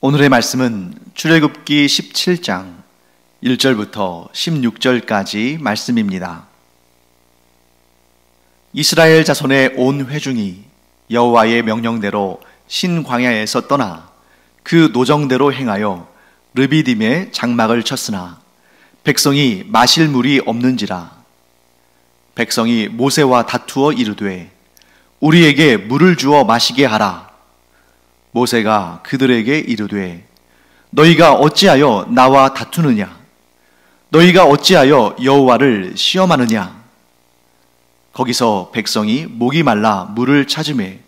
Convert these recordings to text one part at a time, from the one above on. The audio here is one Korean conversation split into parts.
오늘의 말씀은 출애굽기 17장 1절부터 16절까지 말씀입니다. 이스라엘 자손의 온 회중이 여호와의 명령대로 신광야에서 떠나 그 노정대로 행하여 르비딤에 장막을 쳤으나 백성이 마실 물이 없는지라. 백성이 모세와 다투어 이르되 우리에게 물을 주어 마시게 하라. 모세가 그들에게 이르되 너희가 어찌하여 나와 다투느냐? 너희가 어찌하여 여호와를 시험하느냐? 거기서 백성이 목이 말라 물을 찾으매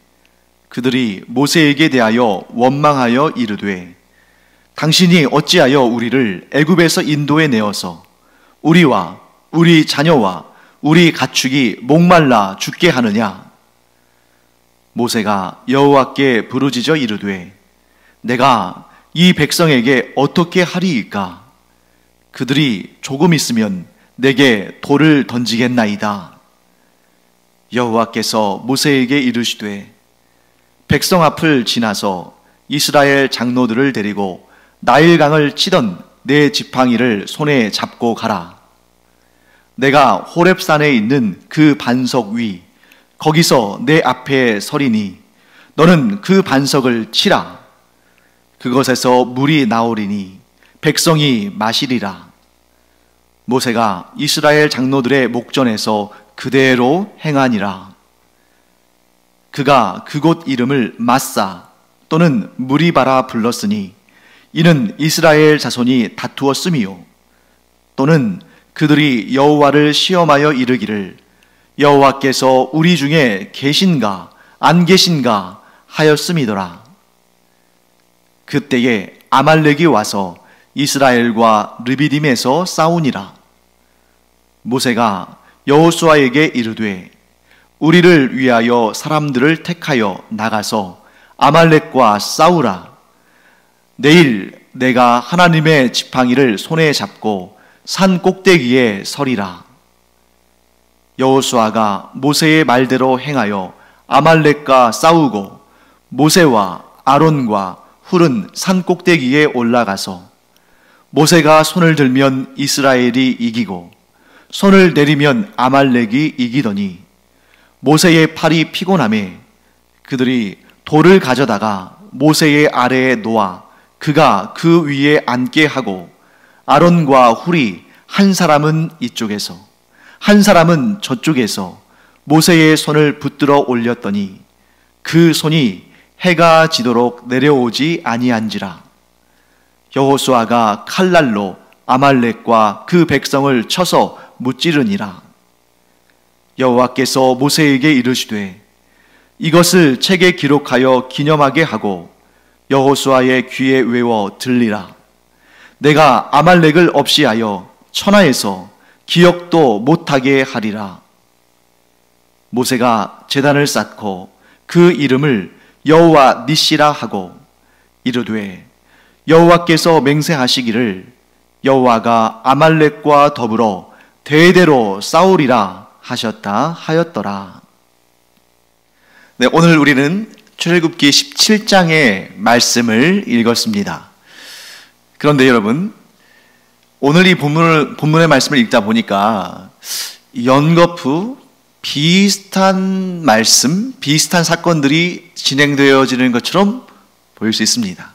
그들이 모세에게 대하여 원망하여 이르되 당신이 어찌하여 우리를 애굽에서 인도해 내어서 우리와 우리 자녀와 우리 가축이 목말라 죽게 하느냐? 모세가 여호와께 부르짖어 이르되 내가 이 백성에게 어떻게 하리이까? 그들이 조금 있으면 내게 돌을 던지겠나이다. 여호와께서 모세에게 이르시되 백성 앞을 지나서 이스라엘 장로들을 데리고 나일강을 치던 내 지팡이를 손에 잡고 가라. 내가 호렙산에 있는 그 반석 위 거기서 내 앞에 서리니 너는 그 반석을 치라. 그것에서 물이 나오리니 백성이 마시리라. 모세가 이스라엘 장로들의 목전에서 그대로 행하니라. 그가 그곳 이름을 마사 또는 무리바라 불렀으니 이는 이스라엘 자손이 다투었음이요 또는 그들이 여호와를 시험하여 이르기를 여호와께서 우리 중에 계신가 안 계신가 하였음이더라. 그때에 아말렉이 와서 이스라엘과 르비딤에서 싸우니라. 모세가 여호수아에게 이르되 우리를 위하여 사람들을 택하여 나가서 아말렉과 싸우라. 내일 내가 하나님의 지팡이를 손에 잡고 산 꼭대기에 서리라. 여호수아가 모세의 말대로 행하여 아말렉과 싸우고 모세와 아론과 훌은 산 꼭대기에 올라가서 모세가 손을 들면 이스라엘이 이기고 손을 내리면 아말렉이 이기더니 모세의 팔이 피곤하매 그들이 돌을 가져다가 모세의 아래에 놓아 그가 그 위에 앉게 하고 아론과 훌이 한 사람은 이쪽에서 한 사람은 저쪽에서 모세의 손을 붙들어 올렸더니 그 손이 해가 지도록 내려오지 아니한지라. 여호수아가 칼날로 아말렉과 그 백성을 쳐서 무찌르니라. 여호와께서 모세에게 이르시되 이것을 책에 기록하여 기념하게 하고 여호수아의 귀에 외워 들리라. 내가 아말렉을 없이하여 천하에서 기억도 못하게 하리라. 모세가 제단을 쌓고 그 이름을 여호와 니시라 하고 이르되 여호와께서 맹세하시기를 여호와가 아말렉과 더불어 대대로 싸우리라 하셨다 하였더라. 네, 오늘 우리는 출애굽기 17장의 말씀을 읽었습니다. 그런데 여러분, 오늘 이 본문의 말씀을 읽다 보니까 연거푸 비슷한 말씀, 비슷한 사건들이 진행되어지는 것처럼 보일 수 있습니다.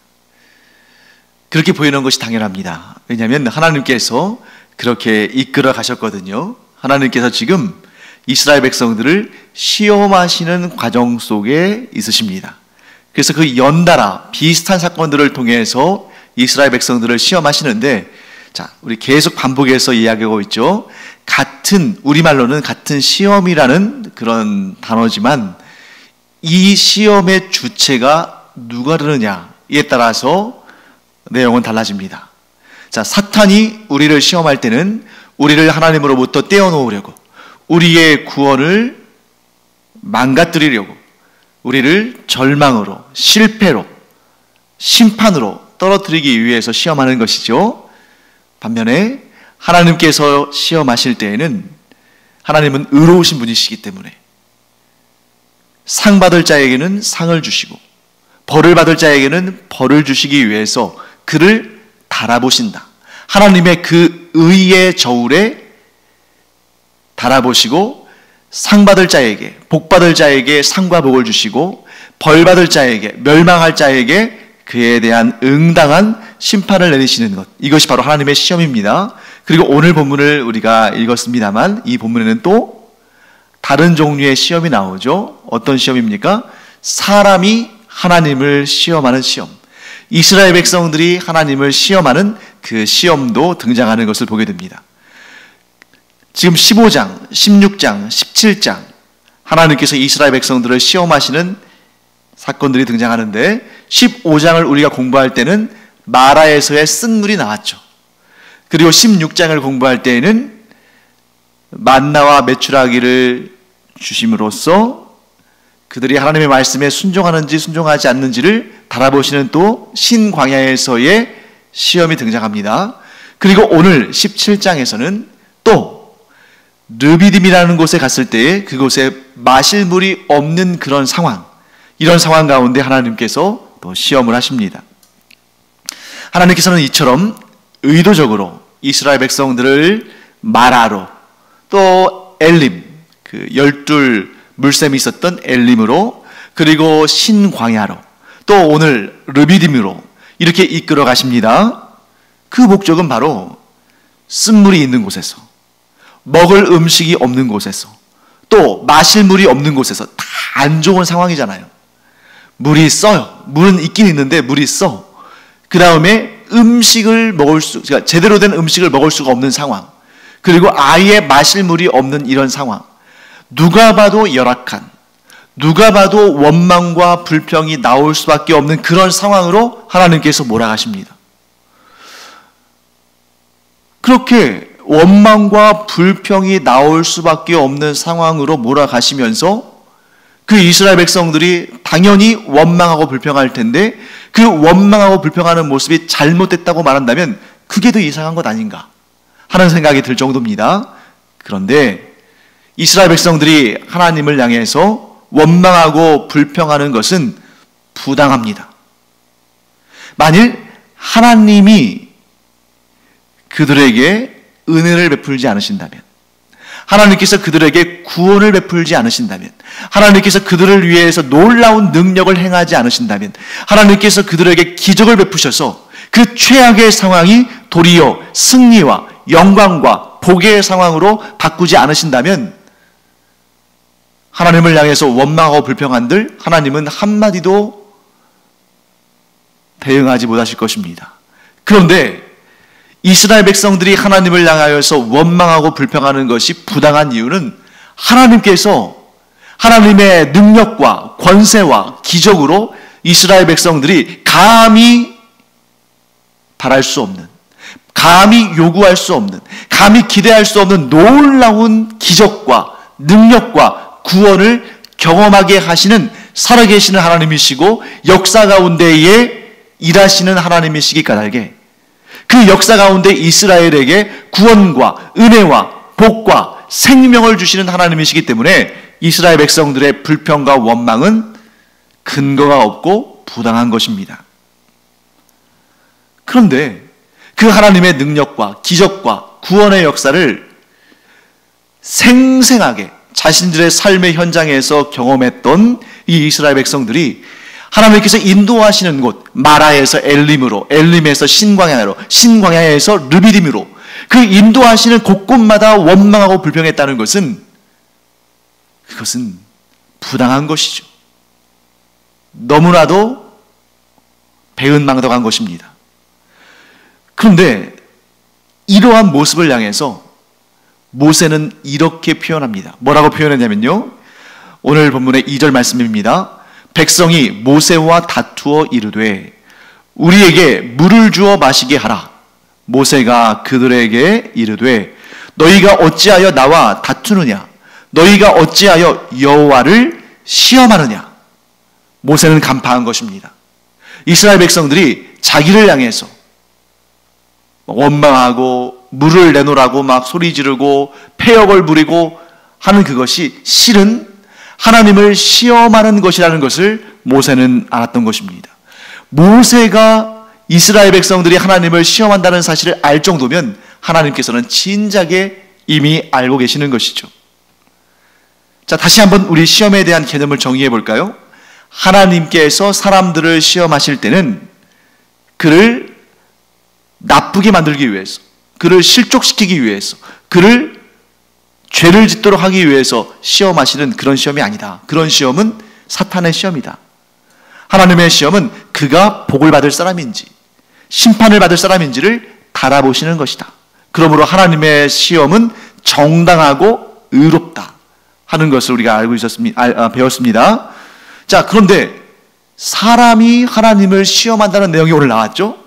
그렇게 보이는 것이 당연합니다. 왜냐하면 하나님께서 그렇게 이끌어 가셨거든요. 하나님께서 지금 이스라엘 백성들을 시험하시는 과정 속에 있으십니다. 그래서 그 연달아 비슷한 사건들을 통해서 이스라엘 백성들을 시험하시는데, 자, 우리 계속 반복해서 이야기하고 있죠. 우리말로는 같은 시험이라는 그런 단어지만 이 시험의 주체가 누가 되느냐에 따라서 내용은 달라집니다. 자, 사탄이 우리를 시험할 때는 우리를 하나님으로부터 떼어놓으려고, 우리의 구원을 망가뜨리려고, 우리를 절망으로, 실패로, 심판으로 떨어뜨리기 위해서 시험하는 것이죠. 반면에 하나님께서 시험하실 때에는 하나님은 의로우신 분이시기 때문에 상 받을 자에게는 상을 주시고 벌을 받을 자에게는 벌을 주시기 위해서 그를 달아보신다. 하나님의 그 의의 저울에 달아보시고 상 받을 자에게, 복 받을 자에게 상과 복을 주시고 벌 받을 자에게, 멸망할 자에게 그에 대한 응당한 심판을 내리시는 것, 이것이 바로 하나님의 시험입니다. 그리고 오늘 본문을 우리가 읽었습니다만 이 본문에는 또 다른 종류의 시험이 나오죠. 어떤 시험입니까? 사람이 하나님을 시험하는 시험, 이스라엘 백성들이 하나님을 시험하는 그 시험도 등장하는 것을 보게 됩니다. 지금 15장, 16장, 17장 하나님께서 이스라엘 백성들을 시험하시는 사건들이 등장하는데 15장을 우리가 공부할 때는 마라에서의 쓴물이 나왔죠. 그리고 16장을 공부할 때에는 만나와 메추라기를 주심으로써 그들이 하나님의 말씀에 순종하는지 순종하지 않는지를 달아보시는 또 신광야에서의 시험이 등장합니다. 그리고 오늘 17장에서는 또 르비딤이라는 곳에 갔을 때에 그곳에 마실 물이 없는 그런 상황, 이런 상황 가운데 하나님께서 또 시험을 하십니다. 하나님께서는 이처럼 의도적으로 이스라엘 백성들을 마라로, 또 엘림, 그 12 물샘이 있었던 엘림으로, 그리고 신광야로, 또 오늘 르비딤으로 이렇게 이끌어 가십니다. 그 목적은 바로 쓴물이 있는 곳에서, 먹을 음식이 없는 곳에서, 또 마실 물이 없는 곳에서, 다 안 좋은 상황이잖아요. 물이 써요. 물은 있긴 있는데 물이 써. 그 다음에 그러니까 제대로 된 음식을 먹을 수가 없는 상황, 그리고 아예 마실 물이 없는 이런 상황, 누가 봐도 열악한, 누가 봐도 원망과 불평이 나올 수밖에 없는 그런 상황으로 하나님께서 몰아가십니다. 그렇게 원망과 불평이 나올 수밖에 없는 상황으로 몰아가시면서 그 이스라엘 백성들이 당연히 원망하고 불평할 텐데 그 원망하고 불평하는 모습이 잘못됐다고 말한다면 그게 더 이상한 것 아닌가 하는 생각이 들 정도입니다. 그런데 이스라엘 백성들이 하나님을 향해서 원망하고 불평하는 것은 부당합니다. 만일 하나님이 그들에게 은혜를 베풀지 않으신다면, 하나님께서 그들에게 구원을 베풀지 않으신다면, 하나님께서 그들을 위해서 놀라운 능력을 행하지 않으신다면, 하나님께서 그들에게 기적을 베푸셔서 그 최악의 상황이 도리어 승리와 영광과 복의 상황으로 바꾸지 않으신다면 하나님을 향해서 원망하고 불평한들 하나님은 한마디도 대응하지 못하실 것입니다. 그런데 이스라엘 백성들이 하나님을 향하여서 원망하고 불평하는 것이 부당한 이유는 하나님께서 하나님의 능력과 권세와 기적으로 이스라엘 백성들이 감히 바랄 수 없는, 감히 요구할 수 없는, 감히 기대할 수 없는 놀라운 기적과 능력과 구원을 경험하게 하시는 살아계시는 하나님이시고 역사 가운데에 일하시는 하나님이시기 까닭에 그 역사 가운데 이스라엘에게 구원과 은혜와 복과 생명을 주시는 하나님이시기 때문에 이스라엘 백성들의 불평과 원망은 근거가 없고 부당한 것입니다. 그런데 그 하나님의 능력과 기적과 구원의 역사를 생생하게 자신들의 삶의 현장에서 경험했던 이 이스라엘 백성들이 하나님께서 인도하시는 곳, 마라에서 엘림으로, 엘림에서 신광야로, 신광야에서 르비딤으로 그 인도하시는 곳곳마다 원망하고 불평했다는 것은 그것은 부당한 것이죠. 너무나도 배은망덕한 것입니다. 그런데 이러한 모습을 향해서 모세는 이렇게 표현합니다. 뭐라고 표현했냐면요, 오늘 본문의 2절 말씀입니다. 백성이 모세와 다투어 이르되 우리에게 물을 주어 마시게 하라. 모세가 그들에게 이르되 너희가 어찌하여 나와 다투느냐? 너희가 어찌하여 여호와를 시험하느냐? 모세는 간파한 것입니다. 이스라엘 백성들이 자기를 향해서 원망하고 물을 내놓으라고 막 소리 지르고 폐역을 부리고 하는 그것이 실은 하나님을 시험하는 것이라는 것을 모세는 알았던 것입니다. 모세가 이스라엘 백성들이 하나님을 시험한다는 사실을 알 정도면 하나님께서는 진작에 이미 알고 계시는 것이죠. 자, 다시 한번 우리 시험에 대한 개념을 정의해 볼까요? 하나님께서 사람들을 시험하실 때는 그를 나쁘게 만들기 위해서, 그를 실족시키기 위해서, 그를 죄를 짓도록 하기 위해서 시험하시는 그런 시험이 아니다. 그런 시험은 사탄의 시험이다. 하나님의 시험은 그가 복을 받을 사람인지 심판을 받을 사람인지를 달아보시는 것이다. 그러므로 하나님의 시험은 정당하고 의롭다 하는 것을 우리가 알고 배웠습니다. 자, 그런데 사람이 하나님을 시험한다는 내용이 오늘 나왔죠?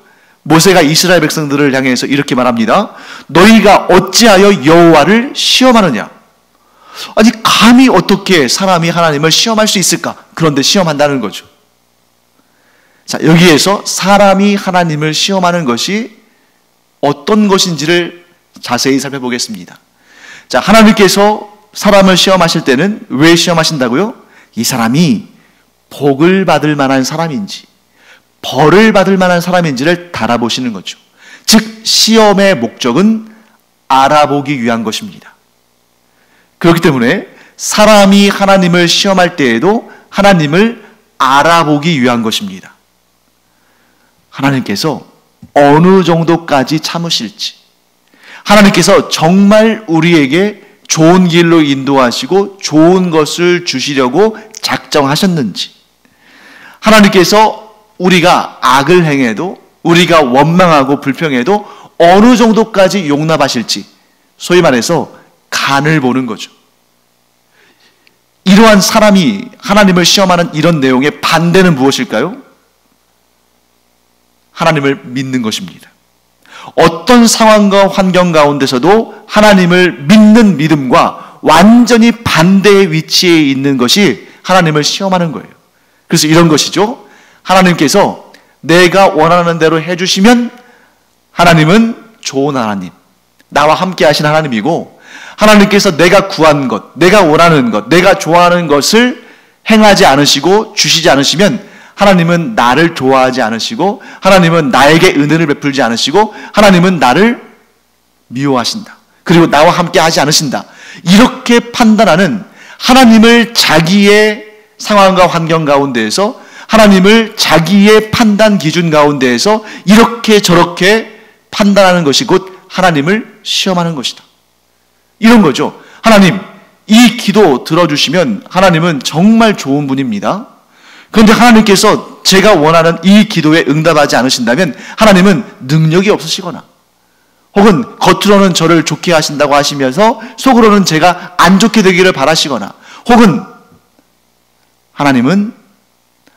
모세가 이스라엘 백성들을 향해서 이렇게 말합니다. 너희가 어찌하여 여호와를 시험하느냐? 아니, 감히 어떻게 사람이 하나님을 시험할 수 있을까? 그런데 시험한다는 거죠. 자, 여기에서 사람이 하나님을 시험하는 것이 어떤 것인지를 자세히 살펴보겠습니다. 자, 하나님께서 사람을 시험하실 때는 왜 시험하신다고요? 이 사람이 복을 받을 만한 사람인지 벌을 받을 만한 사람인지를 달아보시는 거죠. 즉, 시험의 목적은 알아보기 위한 것입니다. 그렇기 때문에 사람이 하나님을 시험할 때에도 하나님을 알아보기 위한 것입니다. 하나님께서 어느 정도까지 참으실지, 하나님께서 정말 우리에게 좋은 길로 인도하시고 좋은 것을 주시려고 작정하셨는지, 하나님께서 우리가 악을 행해도, 우리가 원망하고 불평해도 어느 정도까지 용납하실지, 소위 말해서 간을 보는 거죠. 이러한 사람이 하나님을 시험하는 이런 내용의 반대는 무엇일까요? 하나님을 믿는 것입니다. 어떤 상황과 환경 가운데서도 하나님을 믿는 믿음과 완전히 반대의 위치에 있는 것이 하나님을 시험하는 거예요. 그래서 이런 것이죠. 하나님께서 내가 원하는 대로 해주시면 하나님은 좋은 하나님, 나와 함께 하신 하나님이고, 하나님께서 내가 구한 것, 내가 원하는 것, 내가 좋아하는 것을 행하지 않으시고 주시지 않으시면 하나님은 나를 좋아하지 않으시고, 하나님은 나에게 은혜를 베풀지 않으시고, 하나님은 나를 미워하신다. 그리고 나와 함께 하지 않으신다. 이렇게 판단하는, 하나님을 자기의 상황과 환경 가운데에서, 하나님을 자기의 판단 기준 가운데에서 이렇게 저렇게 판단하는 것이 곧 하나님을 시험하는 것이다. 이런 거죠. 하나님, 이 기도 들어주시면 하나님은 정말 좋은 분입니다. 그런데 하나님께서 제가 원하는 이 기도에 응답하지 않으신다면 하나님은 능력이 없으시거나, 혹은 겉으로는 저를 좋게 하신다고 하시면서 속으로는 제가 안 좋게 되기를 바라시거나, 혹은 하나님은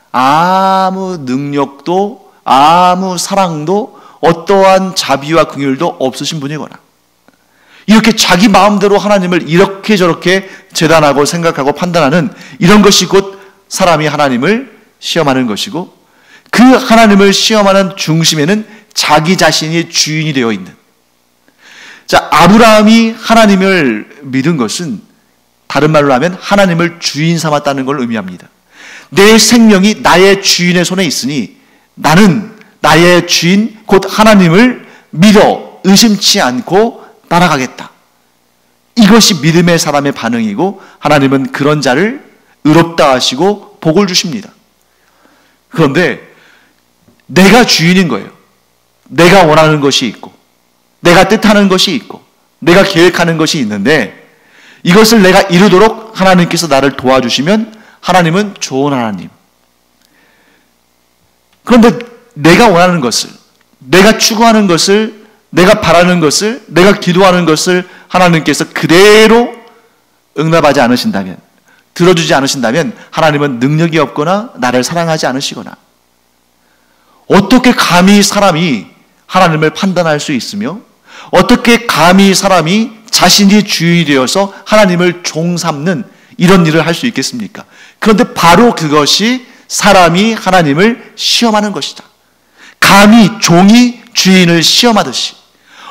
아무 능력도 아무 사랑도 어떠한 자비와 긍휼도 없으신 분이거나, 이렇게 자기 마음대로 하나님을 이렇게 저렇게 재단하고 생각하고 판단하는 이런 것이 곧 사람이 하나님을 시험하는 것이고, 그 하나님을 시험하는 중심에는 자기 자신이 주인이 되어 있는, 자, 아브라함이 하나님을 믿은 것은 다른 말로 하면 하나님을 주인 삼았다는 걸 의미합니다. 내 생명이 나의 주인의 손에 있으니 나는 나의 주인 곧 하나님을 믿어 의심치 않고 따라가겠다. 이것이 믿음의 사람의 반응이고, 하나님은 그런 자를 의롭다 하시고 복을 주십니다. 그런데 내가 주인인 거예요. 내가 원하는 것이 있고, 내가 뜻하는 것이 있고, 내가 계획하는 것이 있는데, 이것을 내가 이루도록 하나님께서 나를 도와주시면 하나님은 좋은 하나님. 그런데 내가 원하는 것을, 내가 추구하는 것을, 내가 바라는 것을, 내가 기도하는 것을 하나님께서 그대로 응답하지 않으신다면, 들어주지 않으신다면 하나님은 능력이 없거나 나를 사랑하지 않으시거나, 어떻게 감히 사람이 하나님을 판단할 수 있으며, 어떻게 감히 사람이 자신이 주인이 되어서 하나님을 종 삼는 이런 일을 할 수 있겠습니까? 그런데 바로 그것이 사람이 하나님을 시험하는 것이다. 감히 종이 주인을 시험하듯이,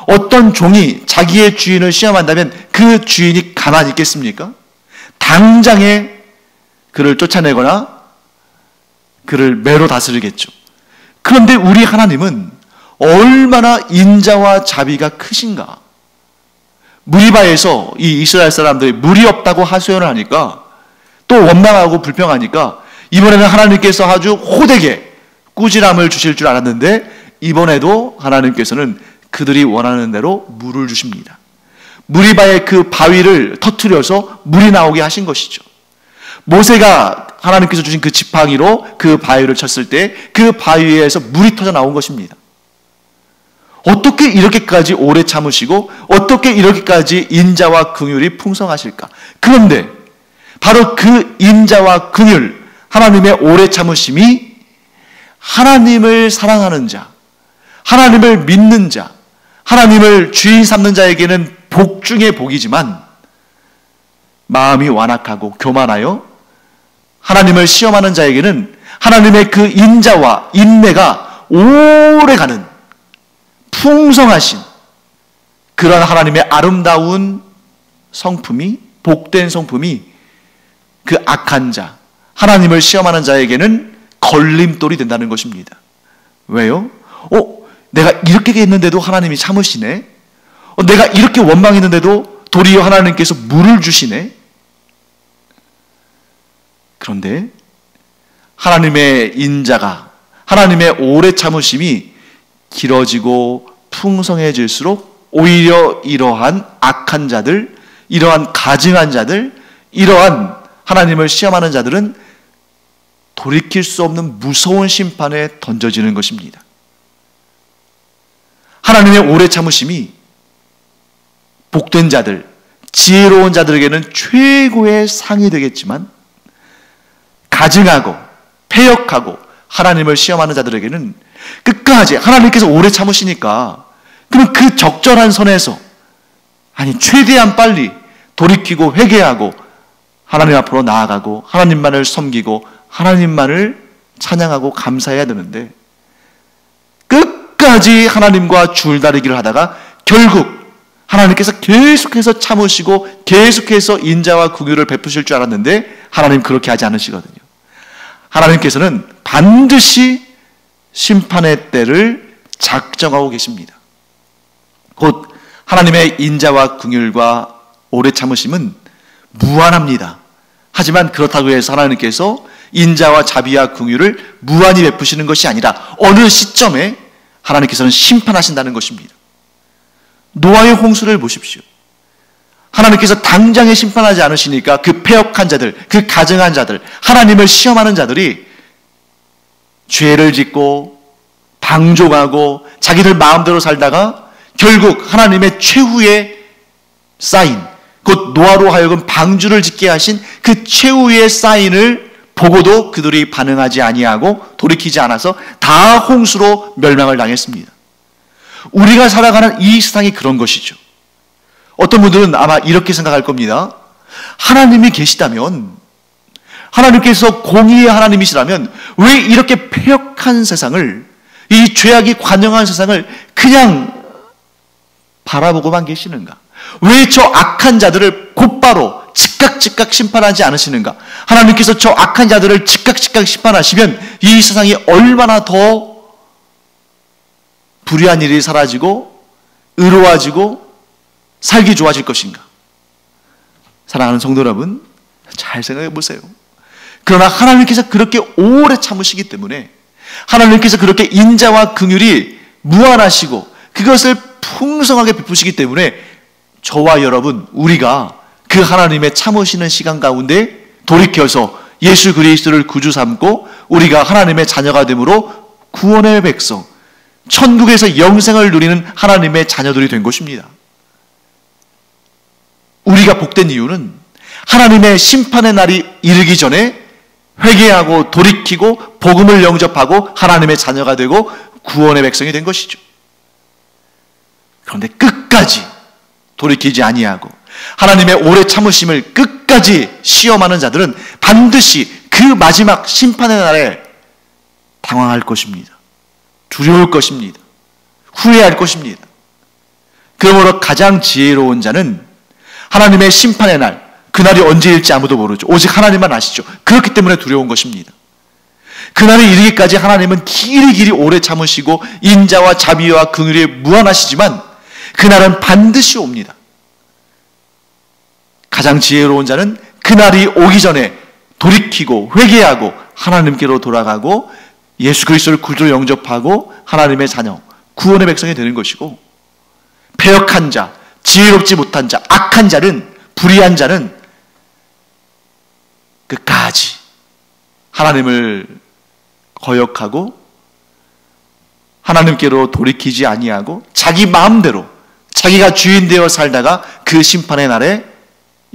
어떤 종이 자기의 주인을 시험한다면 그 주인이 가만히 있겠습니까? 당장에 그를 쫓아내거나 그를 매로 다스리겠죠. 그런데 우리 하나님은 얼마나 인자와 자비가 크신가. 무리바에서 이 이스라엘 사람들이 물이 없다고 하소연을 하니까 또 원망하고 불평하니까 이번에는 하나님께서 아주 호되게 꾸지람을 주실 줄 알았는데 이번에도 하나님께서는 그들이 원하는 대로 물을 주십니다. 무리바의 그 바위를 터뜨려서 물이 나오게 하신 것이죠. 모세가 하나님께서 주신 그 지팡이로 그 바위를 쳤을 때 그 바위에서 물이 터져 나온 것입니다. 어떻게 이렇게까지 오래 참으시고 어떻게 이렇게까지 인자와 긍휼이 풍성하실까? 그런데 바로 그 인자와 긍휼, 하나님의 오래 참으심이 하나님을 사랑하는 자, 하나님을 믿는 자, 하나님을 주인 삼는 자에게는 복 중의 복이지만 마음이 완악하고 교만하여 하나님을 시험하는 자에게는 하나님의 그 인자와 인내가 오래가는 풍성하신 그런 하나님의 아름다운 성품이, 복된 성품이 그 악한 자, 하나님을 시험하는 자에게는 걸림돌이 된다는 것입니다. 왜요? 내가 이렇게 했는데도 하나님이 참으시네. 내가 이렇게 원망했는데도 도리어 하나님께서 물을 주시네. 그런데 하나님의 인자가, 하나님의 오래 참으심이 길어지고 풍성해질수록 오히려 이러한 악한 자들, 이러한 가증한 자들, 이러한 하나님을 시험하는 자들은 돌이킬 수 없는 무서운 심판에 던져지는 것입니다. 하나님의 오래 참으심이 복된 자들, 지혜로운 자들에게는 최고의 상이 되겠지만 가증하고 패역하고 하나님을 시험하는 자들에게는 끝까지 하나님께서 오래 참으시니까 그럼 그 적절한 선에서 최대한 빨리 돌이키고 회개하고 하나님 앞으로 나아가고 하나님만을 섬기고 하나님만을 찬양하고 감사해야 되는데 끝까지 하나님과 줄다리기를 하다가 결국 하나님께서 계속해서 참으시고 계속해서 인자와 긍휼을 베푸실 줄 알았는데 하나님 그렇게 하지 않으시거든요. 하나님께서는 반드시 심판의 때를 작정하고 계십니다. 곧 하나님의 인자와 긍휼과 오래 참으심은 무한합니다. 하지만 그렇다고 해서 하나님께서 인자와 자비와 긍휼을 무한히 베푸시는 것이 아니라 어느 시점에 하나님께서는 심판하신다는 것입니다. 노아의 홍수를 보십시오. 하나님께서 당장에 심판하지 않으시니까 그 패역한 자들, 그 가증한 자들, 하나님을 시험하는 자들이 죄를 짓고 방종하고 자기들 마음대로 살다가 결국 하나님의 최후의 사인, 곧 노아로 하여금 방주를 짓게 하신 그 최후의 사인을 보고도 그들이 반응하지 아니하고 돌이키지 않아서 다 홍수로 멸망을 당했습니다. 우리가 살아가는 이 세상이 그런 것이죠. 어떤 분들은 아마 이렇게 생각할 겁니다. 하나님이 계시다면, 하나님께서 공의의 하나님이시라면 왜 이렇게 패역한 세상을, 이 죄악이 관영한 세상을 그냥 바라보고만 계시는가? 왜 저 악한 자들을 곧바로 즉각 심판하지 않으시는가? 하나님께서 저 악한 자들을 즉각 심판하시면 이 세상이 얼마나 더 불의한 일이 사라지고 의로워지고 살기 좋아질 것인가? 사랑하는 성도 여러분, 잘 생각해 보세요. 그러나 하나님께서 그렇게 오래 참으시기 때문에, 하나님께서 그렇게 인자와 긍휼이 무한하시고 그것을 풍성하게 베푸시기 때문에 저와 여러분, 우리가 그 하나님의 참으시는 시간 가운데 돌이켜서 예수 그리스도를 구주 삼고 우리가 하나님의 자녀가 되므로 구원의 백성, 천국에서 영생을 누리는 하나님의 자녀들이 된 것입니다. 우리가 복된 이유는 하나님의 심판의 날이 이르기 전에 회개하고 돌이키고 복음을 영접하고 하나님의 자녀가 되고 구원의 백성이 된 것이죠. 그런데 끝까지 돌이키지 아니하고 하나님의 오래 참으심을 끝까지 시험하는 자들은 반드시 그 마지막 심판의 날에 당황할 것입니다. 두려울 것입니다. 후회할 것입니다. 그러므로 가장 지혜로운 자는 하나님의 심판의 날, 그날이 언제일지 아무도 모르죠. 오직 하나님만 아시죠. 그렇기 때문에 두려운 것입니다. 그날이 이르기까지 하나님은 길이 오래 참으시고 인자와 자비와 긍휼이 무한하시지만 그날은 반드시 옵니다. 가장 지혜로운 자는 그날이 오기 전에 돌이키고 회개하고 하나님께로 돌아가고 예수 그리스도를 구주로 영접하고 하나님의 자녀, 구원의 백성이 되는 것이고, 패역한 자, 지혜롭지 못한 자, 악한 자는, 불의한 자는 끝까지 하나님을 거역하고 하나님께로 돌이키지 아니하고 자기 마음대로 자기가 주인 되어 살다가 그 심판의 날에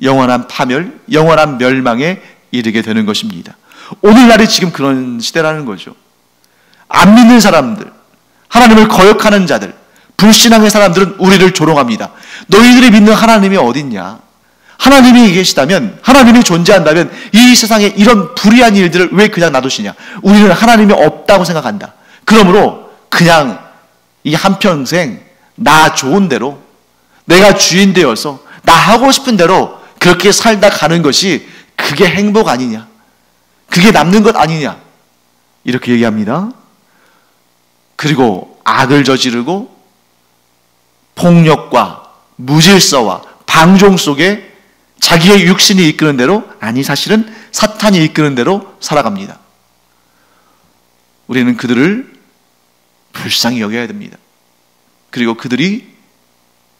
영원한 파멸, 영원한 멸망에 이르게 되는 것입니다. 오늘날이 지금 그런 시대라는 거죠. 안 믿는 사람들, 하나님을 거역하는 자들, 불신앙의 사람들은 우리를 조롱합니다. 너희들이 믿는 하나님이 어딨냐? 하나님이 계시다면, 하나님이 존재한다면 이 세상에 이런 불의한 일들을 왜 그냥 놔두시냐? 우리는 하나님이 없다고 생각한다. 그러므로 그냥 이 한평생 나 좋은 대로, 내가 주인 되어서 나 하고 싶은 대로 그렇게 살다 가는 것이 그게 행복 아니냐? 그게 남는 것 아니냐? 이렇게 얘기합니다. 그리고 악을 저지르고 폭력과 무질서와 방종 속에 자기의 육신이 이끄는 대로, 아니 사실은 사탄이 이끄는 대로 살아갑니다. 우리는 그들을 불쌍히 여겨야 됩니다. 그리고 그들이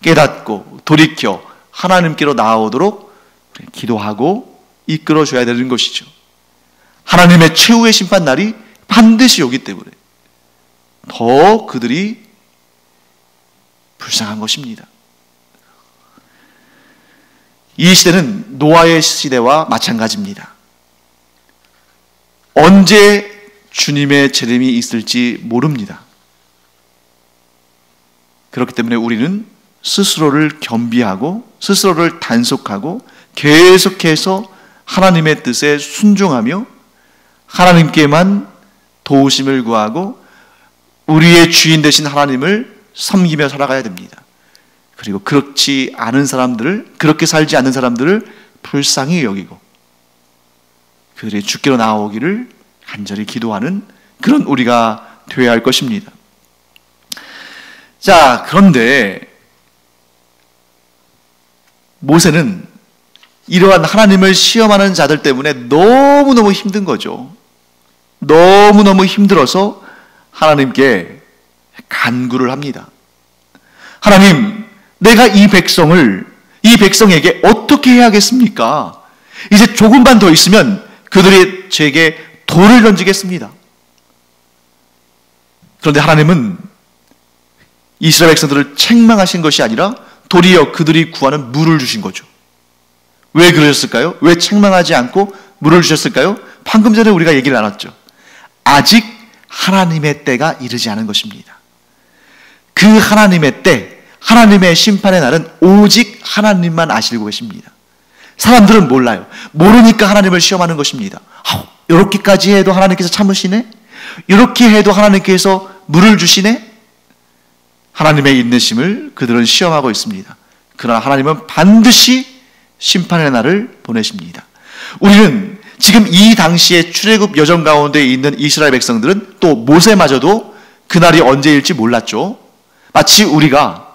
깨닫고 돌이켜 하나님께로 나아오도록 기도하고 이끌어줘야 되는 것이죠. 하나님의 최후의 심판날이 반드시 오기 때문에 더 그들이 불쌍한 것입니다. 이 시대는 노아의 시대와 마찬가지입니다. 언제 주님의 재림이 있을지 모릅니다. 그렇기 때문에 우리는 스스로를 겸비하고 스스로를 단속하고 계속해서 하나님의 뜻에 순종하며 하나님께만 도우심을 구하고 우리의 주인 되신 하나님을 섬기며 살아가야 됩니다. 그리고 그렇지 않은 사람들을, 그렇게 살지 않는 사람들을 불쌍히 여기고 그들이 주께로 나아오기를 간절히 기도하는 그런 우리가 되어야 할 것입니다. 자, 그런데 모세는 이러한 하나님을 시험하는 자들 때문에 너무너무 힘든 거죠. 너무너무 힘들어서 하나님께 간구를 합니다. 하나님, 내가 이 백성에게 어떻게 해야겠습니까? 이제 조금만 더 있으면 그들이 제게 돌을 던지겠습니다. 그런데 하나님은 이스라엘 백성들을 책망하신 것이 아니라 도리어 그들이 구하는 물을 주신 거죠. 왜 그러셨을까요? 왜 책망하지 않고 물을 주셨을까요? 방금 전에 우리가 얘기를 나눴죠. 아직 하나님의 때가 이르지 않은 것입니다. 그 하나님의 때, 하나님의 심판의 날은 오직 하나님만 아시고 계십니다. 사람들은 몰라요. 모르니까 하나님을 시험하는 것입니다. 이렇게까지 해도 하나님께서 참으시네? 이렇게 해도 하나님께서 물을 주시네? 하나님의 인내심을 그들은 시험하고 있습니다. 그러나 하나님은 반드시 심판의 날을 보내십니다. 우리는 지금 이 당시에 출애굽 여정 가운데 있는 이스라엘 백성들은 또 모세마저도 그날이 언제일지 몰랐죠. 마치 우리가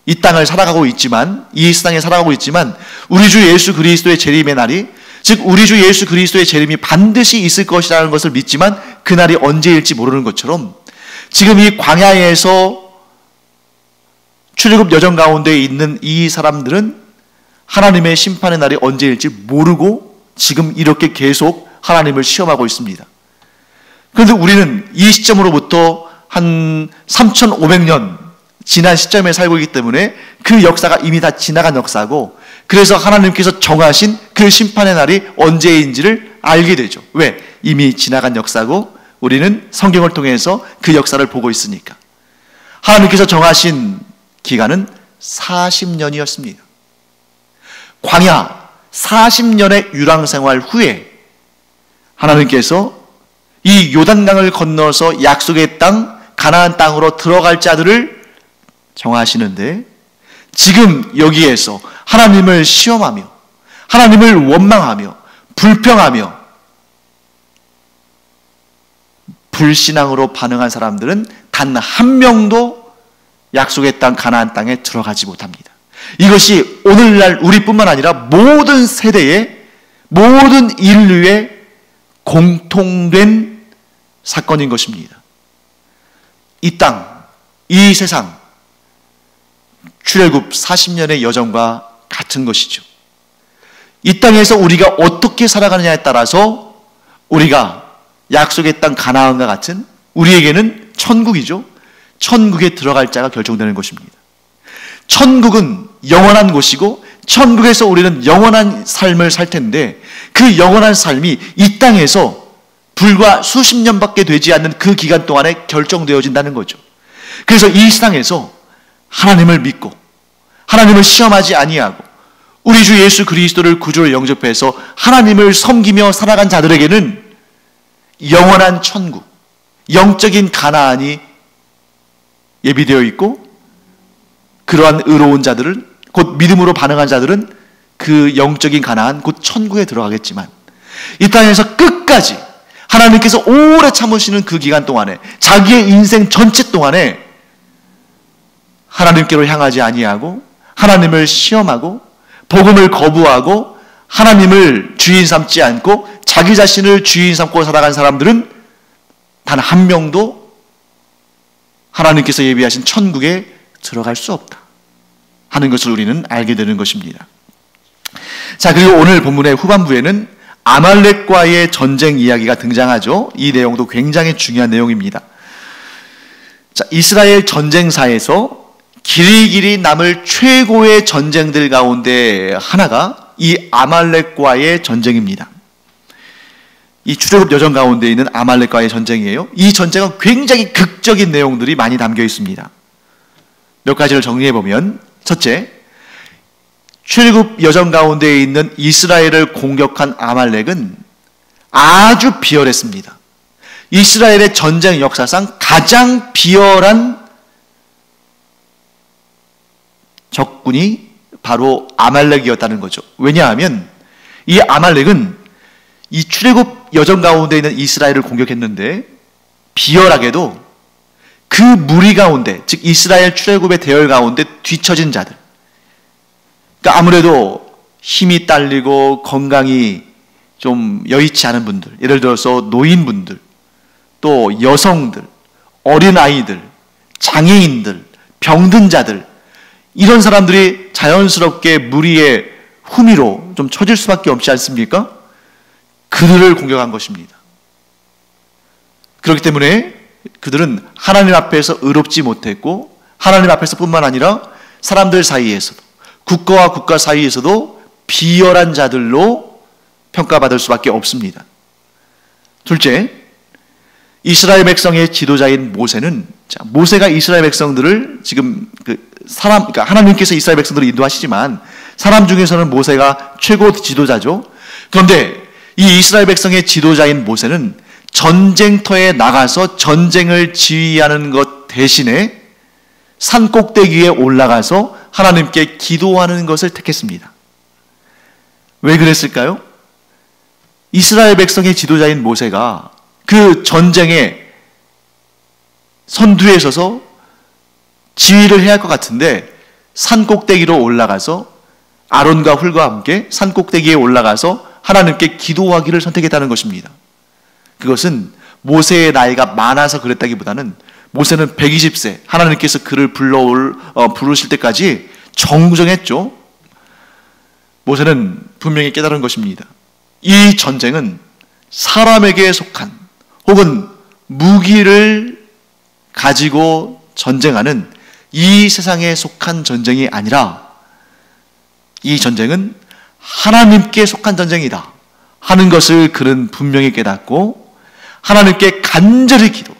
이 땅을 살아가고 있지만, 이 세상에 살아가고 있지만 우리 주 예수 그리스도의 재림의 날이, 즉 우리 주 예수 그리스도의 재림이 반드시 있을 것이라는 것을 믿지만 그날이 언제일지 모르는 것처럼 지금 이 광야에서 출애굽 여정 가운데 있는 이 사람들은 하나님의 심판의 날이 언제일지 모르고 지금 이렇게 계속 하나님을 시험하고 있습니다. 그런데 우리는 이 시점으로부터 한 3,500년 지난 시점에 살고 있기 때문에 그 역사가 이미 다 지나간 역사고, 그래서 하나님께서 정하신 그 심판의 날이 언제인지를 알게 되죠. 왜? 이미 지나간 역사고 우리는 성경을 통해서 그 역사를 보고 있으니까. 하나님께서 정하신 기간은 40년이었습니다. 광야 40년의 유랑생활 후에 하나님께서 이 요단강을 건너서 약속의 땅 가나안 땅으로 들어갈 자들을 정하시는데, 지금 여기에서 하나님을 시험하며 하나님을 원망하며 불평하며 불신앙으로 반응한 사람들은 단 한 명도 약속의 땅 가나안 땅에 들어가지 못합니다. 이것이 오늘날 우리뿐만 아니라 모든 세대의 모든 인류의 공통된 사건인 것입니다. 이 땅, 이 세상, 출애굽 40년의 여정과 같은 것이죠. 이 땅에서 우리가 어떻게 살아가느냐에 따라서 우리가 약속의 땅 가나안과 같은, 우리에게는 천국이죠. 천국에 들어갈 자가 결정되는 것입니다. 천국은 영원한 곳이고 천국에서 우리는 영원한 삶을 살 텐데, 그 영원한 삶이 이 땅에서 불과 수십 년밖에 되지 않는 그 기간 동안에 결정되어진다는 거죠. 그래서 이 세상에서 하나님을 믿고 하나님을 시험하지 아니하고 우리 주 예수 그리스도를 구주로 영접해서 하나님을 섬기며 살아간 자들에게는 영원한 천국, 영적인 가나안이 예비되어 있고, 그러한 의로운 자들은, 곧 믿음으로 반응한 자들은 그 영적인 가나안, 곧 천국에 들어가겠지만, 이 땅에서 끝까지 하나님께서 오래 참으시는 그 기간 동안에, 자기의 인생 전체 동안에 하나님께로 향하지 아니하고 하나님을 시험하고 복음을 거부하고 하나님을 주인 삼지 않고 자기 자신을 주인 삼고 살아간 사람들은 단 한 명도 하나님께서 예비하신 천국에 들어갈 수 없다 하는 것을 우리는 알게 되는 것입니다. 자, 그리고 오늘 본문의 후반부에는 아말렉과의 전쟁 이야기가 등장하죠. 이 내용도 굉장히 중요한 내용입니다. 자, 이스라엘 전쟁사에서 길이 남을 최고의 전쟁들 가운데 하나가 이 아말렉과의 전쟁입니다. 이 출애굽 여정 가운데 있는 아말렉과의 전쟁이에요. 이 전쟁은 굉장히 극적인 내용들이 많이 담겨 있습니다. 몇 가지를 정리해 보면, 첫째, 출애굽 여정 가운데 있는 이스라엘을 공격한 아말렉은 아주 비열했습니다. 이스라엘의 전쟁 역사상 가장 비열한 적군이 바로 아말렉이었다는 거죠. 왜냐하면 이 아말렉은 이 출애굽 여정 가운데 있는 이스라엘을 공격했는데, 비열하게도 그 무리 가운데, 즉 이스라엘 출애굽의 대열 가운데 뒤처진 자들, 그러니까 아무래도 힘이 딸리고 건강이 좀 여의치 않은 분들, 예를 들어서 노인분들, 또 여성들, 어린아이들, 장애인들, 병든 자들, 이런 사람들이 자연스럽게 무리의 후미로 좀 처질 수밖에 없지 않습니까? 그들을 공격한 것입니다. 그렇기 때문에 그들은 하나님 앞에서 의롭지 못했고, 하나님 앞에서 뿐만 아니라 사람들 사이에서도, 국가와 국가 사이에서도 비열한 자들로 평가받을 수밖에 없습니다. 둘째, 이스라엘 백성의 지도자인 모세는, 모세가 이스라엘 백성들을 지금 그러니까 하나님께서 이스라엘 백성들을 인도하시지만 사람 중에서는 모세가 최고 지도자죠. 그런데 이 이스라엘 백성의 지도자인 모세는 전쟁터에 나가서 전쟁을 지휘하는 것 대신에 산 꼭대기에 올라가서 하나님께 기도하는 것을 택했습니다. 왜 그랬을까요? 이스라엘 백성의 지도자인 모세가 그 전쟁의 선두에 서서 지휘를 해야 할 것 같은데, 산 꼭대기로 올라가서 아론과 훌과 함께 산 꼭대기에 올라가서 하나님께 기도하기를 선택했다는 것입니다. 그것은 모세의 나이가 많아서 그랬다기보다는 모세는 120세, 하나님께서 그를 부르실 때까지 정정했죠. 모세는 분명히 깨달은 것입니다. 이 전쟁은 사람에게 속한, 혹은 무기를 가지고 전쟁하는 이 세상에 속한 전쟁이 아니라, 이 전쟁은 하나님께 속한 전쟁이다 하는 것을 그는 분명히 깨닫고, 하나님께 간절히 기도,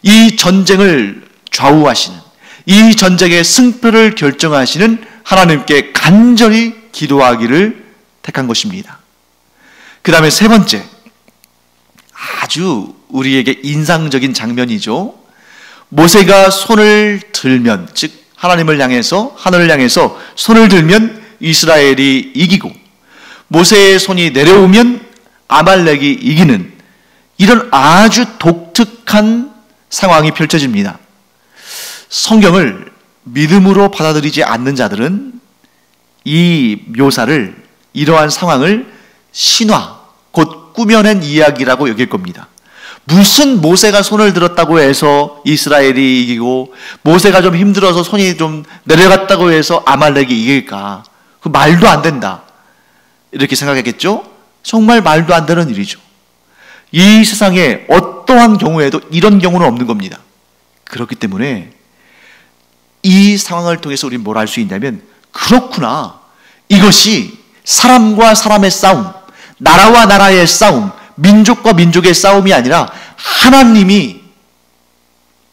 이 전쟁을 좌우하시는, 이 전쟁의 승패를 결정하시는 하나님께 간절히 기도하기를 택한 것입니다. 그 다음에 세 번째, 아주 우리에게 인상적인 장면이죠. 모세가 손을 들면, 즉 하나님을 향해서, 하늘을 향해서 손을 들면 이스라엘이 이기고, 모세의 손이 내려오면 아말렉이 이기는 이런 아주 독특한 상황이 펼쳐집니다. 성경을 믿음으로 받아들이지 않는 자들은 이 묘사를, 이러한 상황을 신화, 곧 꾸며낸 이야기라고 여길 겁니다. 무슨 모세가 손을 들었다고 해서 이스라엘이 이기고, 모세가 좀 힘들어서 손이 좀 내려갔다고 해서 아말렉이 이길까? 그 말도 안 된다, 이렇게 생각했겠죠? 정말 말도 안 되는 일이죠. 이 세상에 어떠한 경우에도 이런 경우는 없는 겁니다. 그렇기 때문에 이 상황을 통해서 우리는 뭘 알 수 있냐면, 그렇구나, 이것이 사람과 사람의 싸움, 나라와 나라의 싸움, 민족과 민족의 싸움이 아니라 하나님이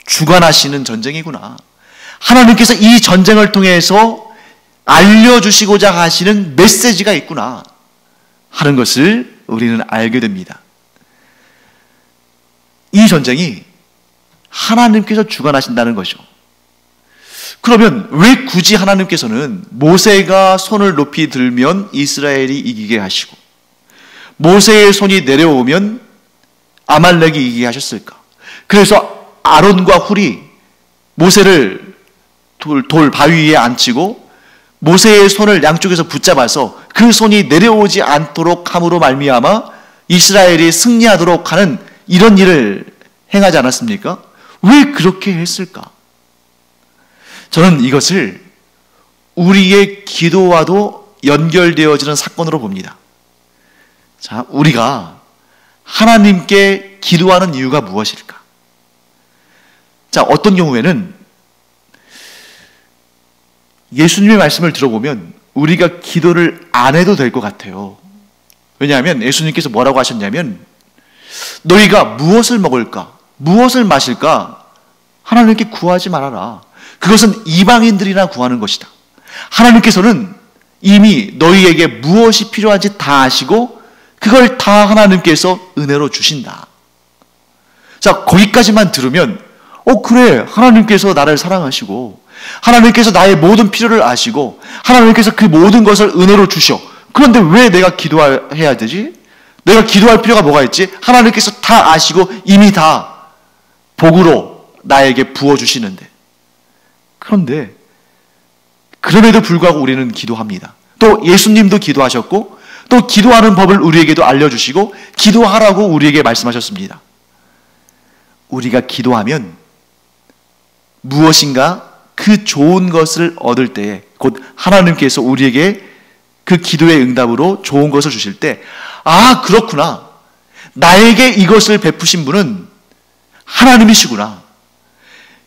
주관하시는 전쟁이구나. 하나님께서 이 전쟁을 통해서 알려주시고자 하시는 메시지가 있구나 하는 것을 우리는 알게 됩니다. 이 전쟁이 하나님께서 주관하신다는 거죠. 그러면 왜 굳이 하나님께서는 모세가 손을 높이 들면 이스라엘이 이기게 하시고, 모세의 손이 내려오면 아말렉이 이기게 하셨을까? 그래서 아론과 훌이 모세를 돌 바위 위에 앉히고 모세의 손을 양쪽에서 붙잡아서 그 손이 내려오지 않도록 함으로 말미암아 이스라엘이 승리하도록 하는 이런 일을 행하지 않았습니까? 왜 그렇게 했을까? 저는 이것을 우리의 기도와도 연결되어지는 사건으로 봅니다. 자, 우리가 하나님께 기도하는 이유가 무엇일까? 자, 어떤 경우에는 예수님의 말씀을 들어보면 우리가 기도를 안 해도 될 것 같아요. 왜냐하면 예수님께서 뭐라고 하셨냐면, 너희가 무엇을 먹을까? 무엇을 마실까? 하나님께 구하지 말아라. 그것은 이방인들이나 구하는 것이다. 하나님께서는 이미 너희에게 무엇이 필요한지 다 아시고 그걸 다 하나님께서 은혜로 주신다. 자, 거기까지만 들으면 그래, 하나님께서 나를 사랑하시고 하나님께서 나의 모든 필요를 아시고 하나님께서 그 모든 것을 은혜로 주셔. 그런데 왜 내가 기도해야 되지? 내가 기도할 필요가 뭐가 있지? 하나님께서 다 아시고 이미 다 복으로 나에게 부어주시는데. 그런데 그럼에도 불구하고 우리는 기도합니다. 또 예수님도 기도하셨고 또 기도하는 법을 우리에게도 알려주시고 기도하라고 우리에게 말씀하셨습니다. 우리가 기도하면 무엇인가 그 좋은 것을 얻을 때에, 곧 하나님께서 우리에게 그 기도의 응답으로 좋은 것을 주실 때, 아, 그렇구나, 나에게 이것을 베푸신 분은 하나님이시구나,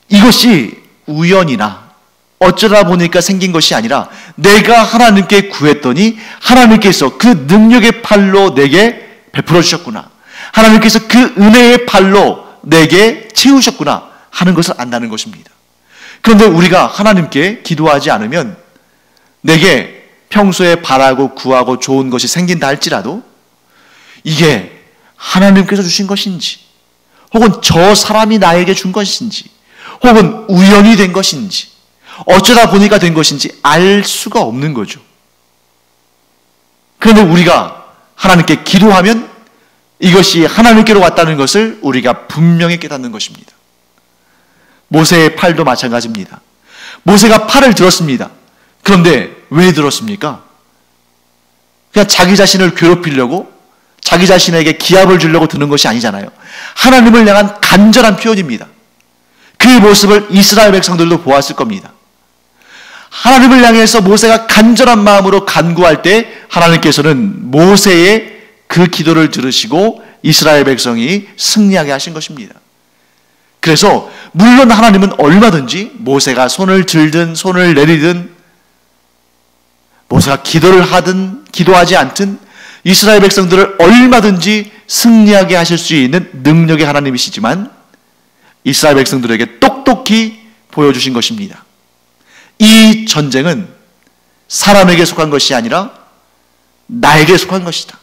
이것이 우연이나 어쩌다 보니까 생긴 것이 아니라 내가 하나님께 구했더니 하나님께서 그 능력의 팔로 내게 베풀어 주셨구나, 하나님께서 그 은혜의 팔로 내게 채우셨구나 하는 것을 안다는 것입니다. 그런데 우리가 하나님께 기도하지 않으면 내게 평소에 바라고 구하고 좋은 것이 생긴다 할지라도 이게 하나님께서 주신 것인지, 혹은 저 사람이 나에게 준 것인지, 혹은 우연이 된 것인지, 어쩌다 보니까 된 것인지 알 수가 없는 거죠. 그런데 우리가 하나님께 기도하면 이것이 하나님께로 왔다는 것을 우리가 분명히 깨닫는 것입니다. 모세의 팔도 마찬가지입니다. 모세가 팔을 들었습니다. 그런데 왜 들었습니까? 그냥 자기 자신을 괴롭히려고, 자기 자신에게 기합을 주려고 드는 것이 아니잖아요. 하나님을 향한 간절한 표현입니다. 그 모습을 이스라엘 백성들도 보았을 겁니다. 하나님을 향해서 모세가 간절한 마음으로 간구할 때 하나님께서는 모세의 그 기도를 들으시고 이스라엘 백성이 승리하게 하신 것입니다. 그래서 물론 하나님은 얼마든지 모세가 손을 들든 손을 내리든, 모세가 기도를 하든 기도하지 않든 이스라엘 백성들을 얼마든지 승리하게 하실 수 있는 능력의 하나님이시지만 이스라엘 백성들에게 똑똑히 보여주신 것입니다. 이 전쟁은 사람에게 속한 것이 아니라 나에게 속한 것이다.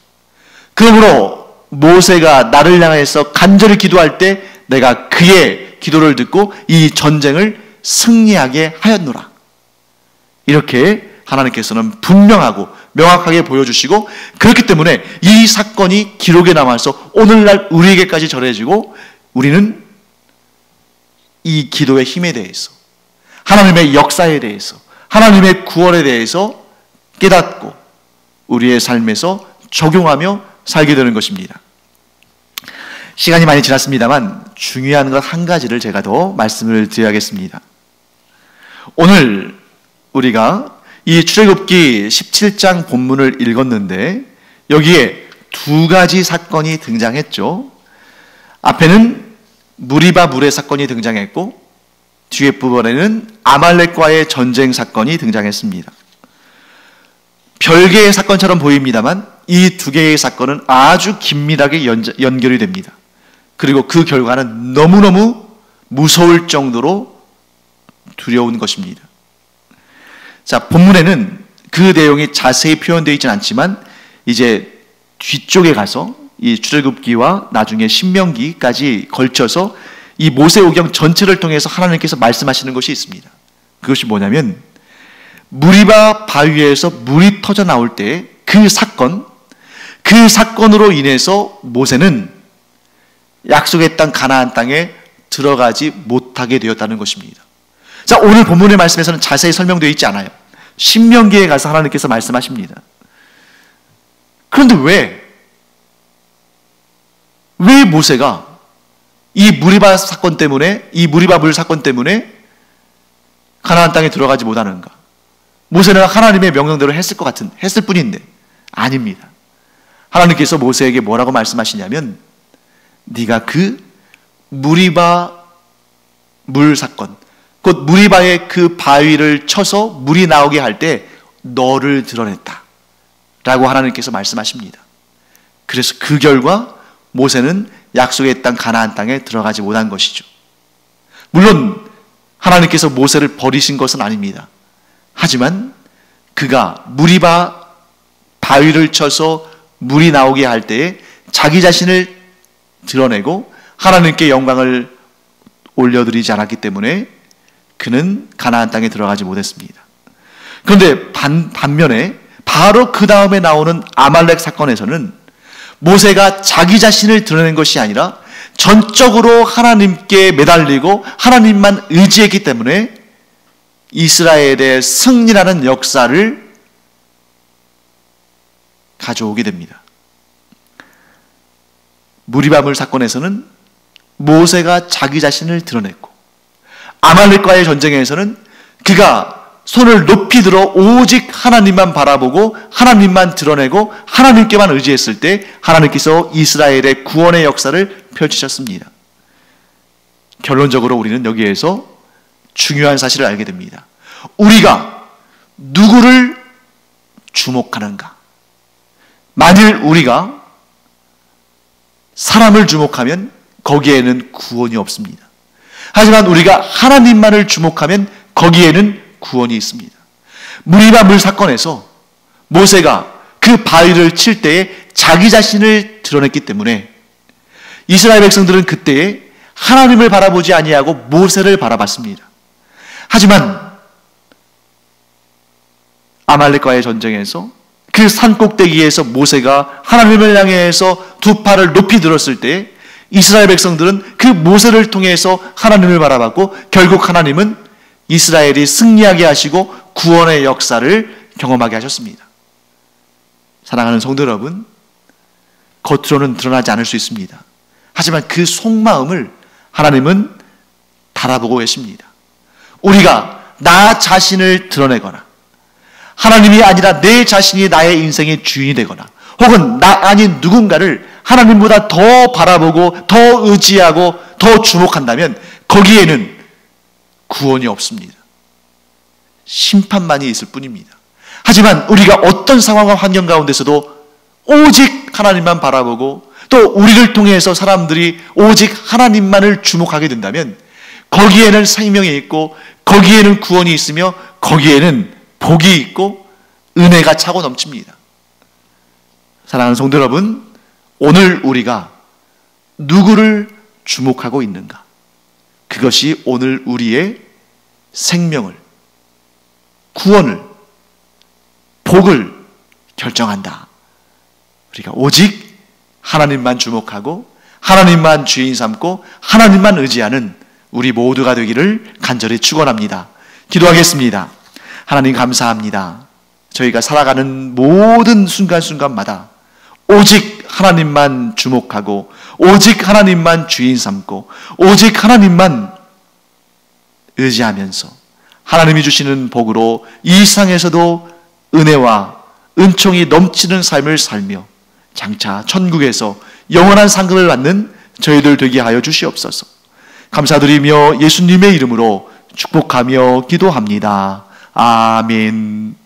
그러므로 모세가 나를 향해서 간절히 기도할 때 내가 그의 기도를 듣고 이 전쟁을 승리하게 하였노라. 이렇게 하나님께서는 분명하고 명확하게 보여주시고, 그렇기 때문에 이 사건이 기록에 남아서 오늘날 우리에게까지 전해지고, 우리는 이 기도의 힘에 대해서, 하나님의 역사에 대해서, 하나님의 구원에 대해서 깨닫고 우리의 삶에서 적용하며 살게 되는 것입니다. 시간이 많이 지났습니다만 중요한 것 한 가지를 제가 더 말씀을 드려야겠습니다. 오늘 우리가 이 출애굽기 17장 본문을 읽었는데 여기에 두 가지 사건이 등장했죠. 앞에는 무리바 물의 사건이 등장했고 뒤에 부분에는 아말렉과의 전쟁 사건이 등장했습니다. 별개의 사건처럼 보입니다만 이 두 개의 사건은 아주 긴밀하게 연결이 됩니다. 그리고 그 결과는 너무너무 무서울 정도로 두려운 것입니다. 자, 본문에는 그 내용이 자세히 표현되어 있지는 않지만 이제 뒤쪽에 가서 이 출애굽기와 나중에 신명기까지 걸쳐서 이 모세오경 전체를 통해서 하나님께서 말씀하시는 것이 있습니다. 그것이 뭐냐면 무리바 바위에서 물이 터져 나올 때 그 사건으로 인해서 모세는 약속의 땅 가나안 땅에 들어가지 못하게 되었다는 것입니다. 자, 오늘 본문의 말씀에서는 자세히 설명되어 있지 않아요. 신명기에 가서 하나님께서 말씀하십니다. 그런데 왜 모세가 이 무리바 사건 때문에, 이 무리바 물 사건 때문에 가나안 땅에 들어가지 못하는가? 모세는 하나님의 명령대로 했을 뿐인데 아닙니다. 하나님께서 모세에게 뭐라고 말씀하시냐면 네가 그 무리바 물 사건, 곧 무리바의 그 바위를 쳐서 물이 나오게 할 때 너를 드러냈다 라고 하나님께서 말씀하십니다. 그래서 그 결과 모세는 약속의 땅 가나안 땅에 들어가지 못한 것이죠. 물론 하나님께서 모세를 버리신 것은 아닙니다. 하지만 그가 무리바 바위를 쳐서 물이 나오게 할 때에 자기 자신을 드러내고 하나님께 영광을 올려드리지 않았기 때문에 그는 가나안 땅에 들어가지 못했습니다. 그런데 반면에 바로 그 다음에 나오는 아말렉 사건에서는 모세가 자기 자신을 드러낸 것이 아니라 전적으로 하나님께 매달리고 하나님만 의지했기 때문에 이스라엘의 승리라는 역사를 가져오게 됩니다. 무리바물 사건에서는 모세가 자기 자신을 드러냈고 아말렉과의 전쟁에서는 그가 손을 높이 들어 오직 하나님만 바라보고 하나님만 드러내고 하나님께만 의지했을 때 하나님께서 이스라엘의 구원의 역사를 펼치셨습니다. 결론적으로 우리는 여기에서 중요한 사실을 알게 됩니다. 우리가 누구를 주목하는가? 만일 우리가 사람을 주목하면 거기에는 구원이 없습니다. 하지만 우리가 하나님만을 주목하면 거기에는 구원이 있습니다. 무리바 물 사건에서 모세가 그 바위를 칠 때에 자기 자신을 드러냈기 때문에 이스라엘 백성들은 그때에 하나님을 바라보지 아니하고 모세를 바라봤습니다. 하지만 아말렉과의 전쟁에서 그 산 꼭대기에서 모세가 하나님을 향해서 두 팔을 높이 들었을 때 이스라엘 백성들은 그 모세를 통해서 하나님을 바라봤고 결국 하나님은 이스라엘이 승리하게 하시고 구원의 역사를 경험하게 하셨습니다. 사랑하는 성도 여러분, 겉으로는 드러나지 않을 수 있습니다. 하지만 그 속마음을 하나님은 달아보고 계십니다. 우리가 나 자신을 드러내거나 하나님이 아니라 내 자신이 나의 인생의 주인이 되거나 혹은 나 아닌 누군가를 하나님보다 더 바라보고 더 의지하고 더 주목한다면 거기에는 구원이 없습니다. 심판만이 있을 뿐입니다. 하지만 우리가 어떤 상황과 환경 가운데서도 오직 하나님만 바라보고 또 우리를 통해서 사람들이 오직 하나님만을 주목하게 된다면 거기에는 생명이 있고 거기에는 구원이 있으며 거기에는 복이 있고 은혜가 차고 넘칩니다. 사랑하는 성도 여러분, 오늘 우리가 누구를 주목하고 있는가? 그것이 오늘 우리의 생명을, 구원을, 복을 결정한다. 우리가 오직 하나님만 주목하고 하나님만 주인 삼고 하나님만 의지하는 우리 모두가 되기를 간절히 축원합니다. 기도하겠습니다. 하나님 감사합니다. 저희가 살아가는 모든 순간순간마다 오직 하나님만 주목하고 오직 하나님만 주인 삼고 오직 하나님만 의지하면서 하나님이 주시는 복으로 이 세상에서도 은혜와 은총이 넘치는 삶을 살며 장차 천국에서 영원한 상급을 받는 저희들 되게 하여 주시옵소서. 감사드리며 예수님의 이름으로 축복하며 기도합니다. 아멘.